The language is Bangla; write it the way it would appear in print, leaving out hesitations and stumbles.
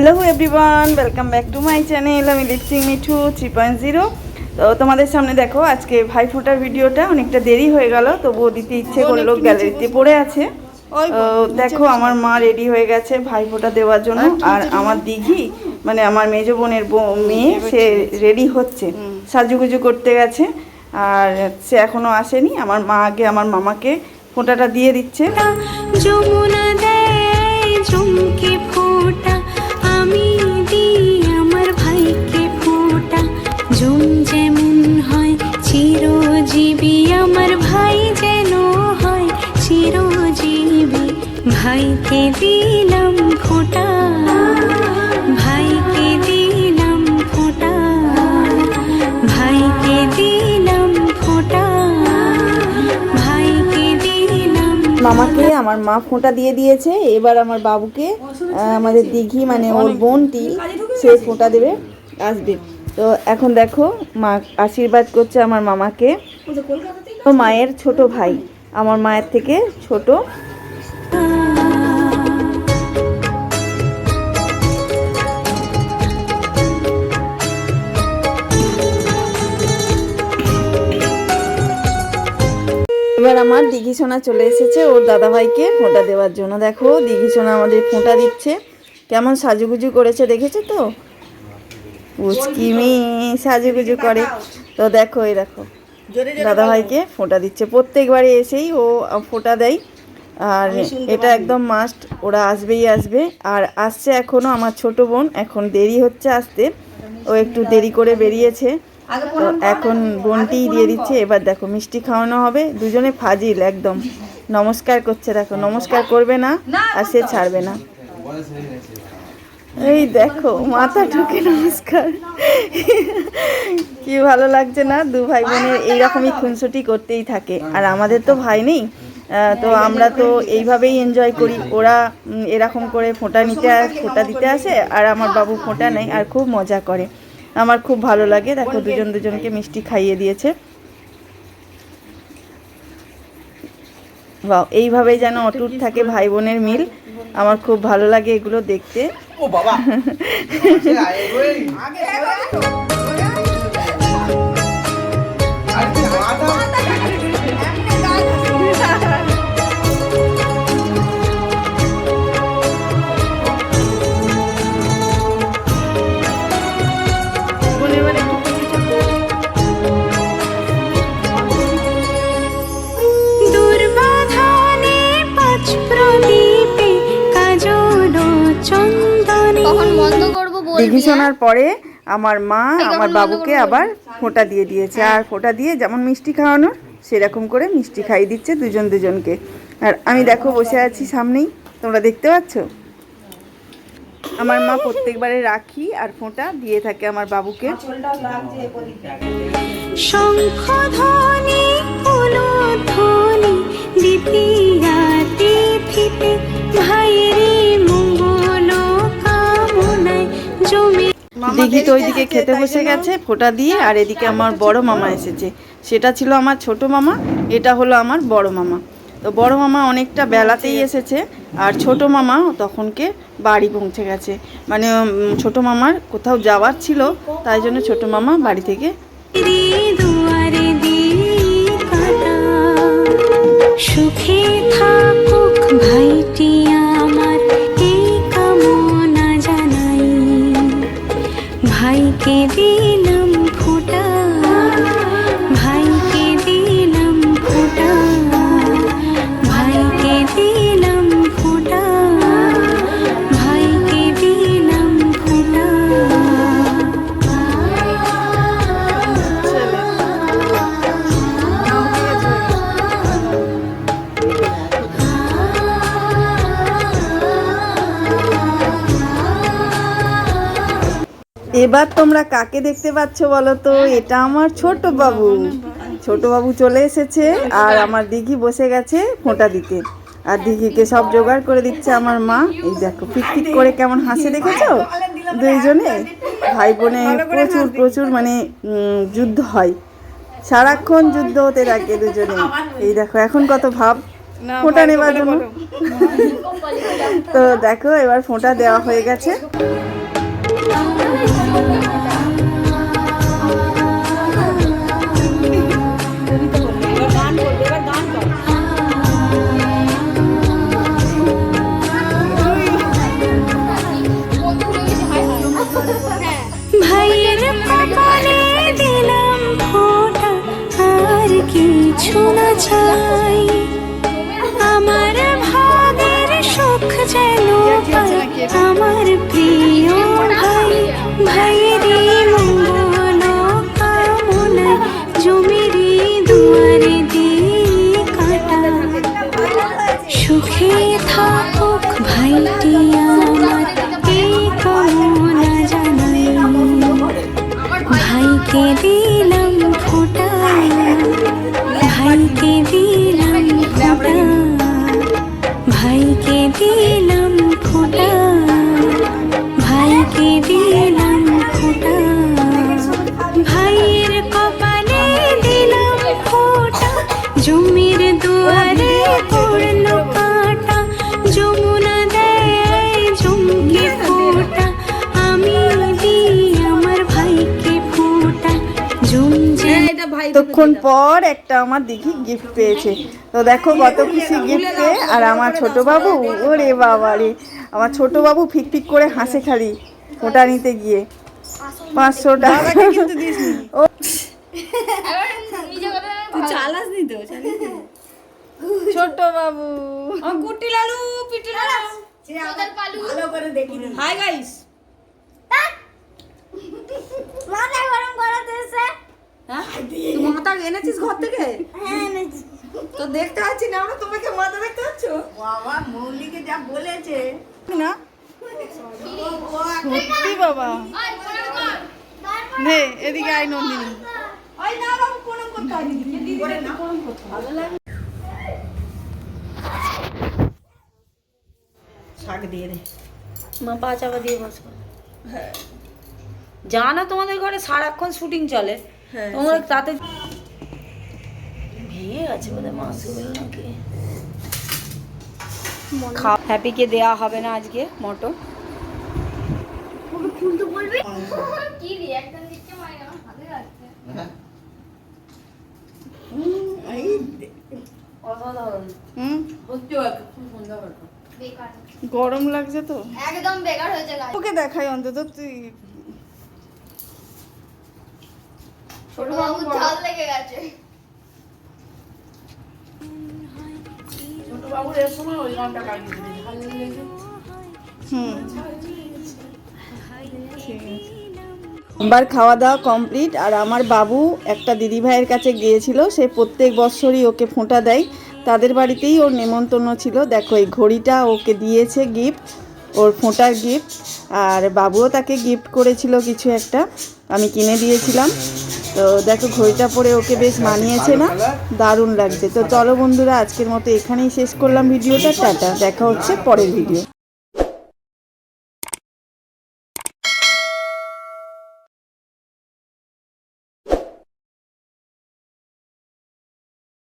Hello everyone, welcome back to my channel. আমি লিপসিং মিঠু 3.0। তো তোমাদের সামনে দেখো আজকে ভাইফোঁটার ভিডিওটা অনেকটা দেরি হয়ে গেল, তবুও দিতে ইচ্ছে করলো, গ্যালারিতে পড়ে আছে। দেখো আমার মা রেডি হয়ে গেছে ভাইফোঁটা দেওয়ার জন্য, আর আমার দিঘি মানে আমার মেজো বোনের মেয়ে সে রেডি হচ্ছে, সাজুগুজু করতে গেছে, আর সে এখনো আসেনি। আমার মা আগে আমার মামাকে ফোঁটাটা দিয়ে দিচ্ছে। যমুনা দেয় ঝুমকে ফোঁটা, আমি দিই আমার ভাইকে ফোঁটা। ঝুম যেমন হয় চিরজীবী, আমার ভাই যেন হয় চিরজীবী। ভাইকে দিলাম ফোঁটা, ভাইকে দিলাম ফোঁটা, ভাইকে দিলাম ফোঁটা, ভাইকে দিলাম। মামাকে আমার মা ফোঁটা দিয়ে দিয়েছে, এবার আমার বাবুকে আমাদের দিঘি মানে ওর বোনটি সে ফোঁটা দেবে, আসবে। তো এখন দেখো মা আশীর্বাদ করছে আমার মামাকে। ও মায়ের ছোট ভাই, আমার মায়ের থেকে ছোট। এবার আমার দিঘি সোনা চলে এসেছে ওর দাদাভাইকে ফোঁটা দেওয়ার জন্য। দেখো দিঘি সোনা আমাদের ফোঁটা দিচ্ছে, কেমন সাজুগুজু করেছে দেখেছো তো, উচকিমি সাজুগুজু করে। তো দেখো এই দেখো দাদাভাইকে ফোঁটা দিচ্ছে, প্রত্যেকবারে এসেই ও ফোঁটা দেয়, আর এটা একদম মাস্ট, ওরা আসবেই আসবে। আর আসছে এখনও আমার ছোট বোন, এখন দেরি হচ্ছে আসতে, ও একটু দেরি করে বেরিয়েছে, তো এখন বোনটিই দিয়ে দিচ্ছে। এবার দেখো মিষ্টি খাওয়ানো হবে, দুজনে ফাজিল একদম, নমস্কার করছে, দেখো নমস্কার করবে না আর সে ছাড়বে না। এই দেখো মাথা ঠুকে নমস্কার, কি ভালো লাগছে না? দু ভাই বোনের এইরকমই খুনসুটি করতেই থাকে, আর আমাদের তো ভাই নেই, তো আমরা তো এইভাবেই এনজয় করি। ওরা এরকম করে ফোঁটা দিতে আসে, আর আমার বাবু ফোঁটা নেই, আর খুব মজা করে, আমার খুব ভালো লাগে। দেখো দুজনকে মিষ্টি খাইয়ে দিয়েছে। বাহ, এইভাবেই যেন অটুট থাকে ভাই বোনের মিল, আমার খুব ভালো লাগে এগুলো দেখতে। ও বাবা দুর্বাধানে পাঁচ প্রদীপে কাজল চন্দনে। কখন বন্ধ করব বলবি? দিঘি শোনার পরে আমার মা আমার বাবুকে আবার ফোঁটা দিয়ে দিয়েছে, আর ফোঁটা দিয়ে যেমন মিষ্টি খাওয়ানোর সেরকম করে মিষ্টি খাইয়ে দিচ্ছে দুজনকে। আর আমি দেখো বসে আছি সামনেই, তোমরা দেখতে পাচ্ছ। আমার মা প্রত্যেকবারে রাখি আর ফোঁটা দিয়ে থাকে আমার বাবুকে। শঙ্খ ধ্বনি উলুধ্বনি দ্বিতীয়া তিথিতে ভাইরে মঙ্গল কামনায় জমে। দিঘি তো ওইদিকে খেতে বসে গেছে ফোঁটা দিয়ে, আর এদিকে আমার বড় মামা এসেছে। সেটা ছিল আমার ছোট মামা, এটা হলো আমার বড় মামা। তো বড় মামা অনেকটা বেলাতেই এসেছে, আর ছোট মামা তখনকে বাড়ি পৌঁছে গেছে, মানে ছোট মামার কোথাও যাওয়ার ছিল, তাই জন্য ছোট মামা বাড়ি থেকে। দুয়ারে দিয়ে কাটা সুখে থাকুক ভাইটি আমার, এই কামনা জানাই। ভাইকে দিলাম ফোঁটা, ভাইকে দিলাম ফোঁটা, ভাইকে দিলাম ফোঁটা, ভাইকে দিলাম ফোঁটা। এবার তোমরা কাকে দেখতে পাচ্ছ বলো তো? এটা আমার ছোট বাবু চলে এসেছে, আর আমার দিঘি বসে গেছে ফোঁটা দিতে, আর দিঘিকে সব জোগাড় করে দিচ্ছে আমার মা। এই দেখো পিটপিট করে কেমন হাসে, দেখেছো? দুইজনে ভাই বোনে প্রচুর মানে যুদ্ধ হয়, সারাক্ষণ যুদ্ধ হতে থাকে দুজনে। এই দেখো এখন কত ভাব, না ফোঁটা নেবার জন্য। তো দেখো এবার ফোঁটা দেওয়া হয়ে গেছে। ভাইয়ের কপালে দিলাম ফোঁটা, আর কিছু না চাই। আমার ভাগের সুখ যেন পায় আমার প্রিয় ভাই। ভাইয়েরই মঙ্গল কামনায় জমিরি দুয়ারে দিই কাটা। সুখে থাকুক ভাইটি আমার, এই কামনা জানাই। ভাইকে দিলাম ফোঁটা, ভাইকে দিলাম ফোঁটা, ভাইকে দিলাম ফোঁটা, ভাইকে দিলাম ফোঁটা। ভাইয়ের কপালে দিলাম ফোঁটা, জমির দুয়ারে পড়লো কাঁটা। যমুনা দেয় জমকে ফোঁটা, আমি দিই আমার ভাইকে ফোঁটা। জম যে তখন পর একটা আমার দেখি গিফট পেয়েছে। তো দেখো কত খুশি গিফট পেয়ে। আর আমার ছোট বাবু, ওরে বাবা রে, আমার ছোট বাবু ফিক ফিক করে হাসে খালি ওটা নিতে গিয়ে। 500 টাকা ও ছোট বাবু কুটি লালু পিটি লালু ভালো করে দেখি। হাই গাইস, মাথায় গরম করাতে এসে হ্যাঁ তুই মাথা এনেছিস ঘর থেকে? হ্যাঁ এনেছি। তো দেখতে পাচ্ছি না আমরা, তোমাকে মাথা দেখতে পাচ্ছ? বাবা মৌলিকে যা বলেছে না সত্যি বাবা। নে এদিকে আয় নন্দিনী। ওই না বাবু প্রণাম করতে হয় দিদি, দিদি প্রণাম করতে ভালো লাগে। শাক দিয়ে রে মা, পা চাপা দিয়ে বসো। হ্যাঁ জানো তোমাদের ঘরে সারাক্ষণ শুটিং চলে, তোমরা তাতে বিয়ে আছে বোধহয় মাসুল নাকি। হ্যাপিকে দেওয়া হবে না আজকে মটন। গরম লাগছে তো একদম বেকার হয়েছে গাছ। ওকে দেখাই অন্তত। তুই ছোট বাবু ঝাল লেগে গেছে। এবার খাওয়া দাওয়া কমপ্লিট। আর আমার বাবু একটা দিদিভাইয়ের কাছে গিয়েছিল, সে প্রত্যেক বছরই ওকে ফোঁটা দেয়, তাদের বাড়িতেই ওর নেমন্তন্ন ছিল। দেখো এই ঘড়িটা ওকে দিয়েছে গিফট, ওর ফোঁটার গিফট। আর বাবুও তাকে গিফট করেছিল কিছু একটা, আমি কিনে দিয়েছিলাম। তো দেখো ঘড়িটা পরে ওকে বেশ মানিয়েছে না, দারুণ লাগছে। তো চলো বন্ধুরা, আজকের মতো এখানেই শেষ করলাম ভিডিওটা। টাটা, দেখা হচ্ছে পরের ভিডিও।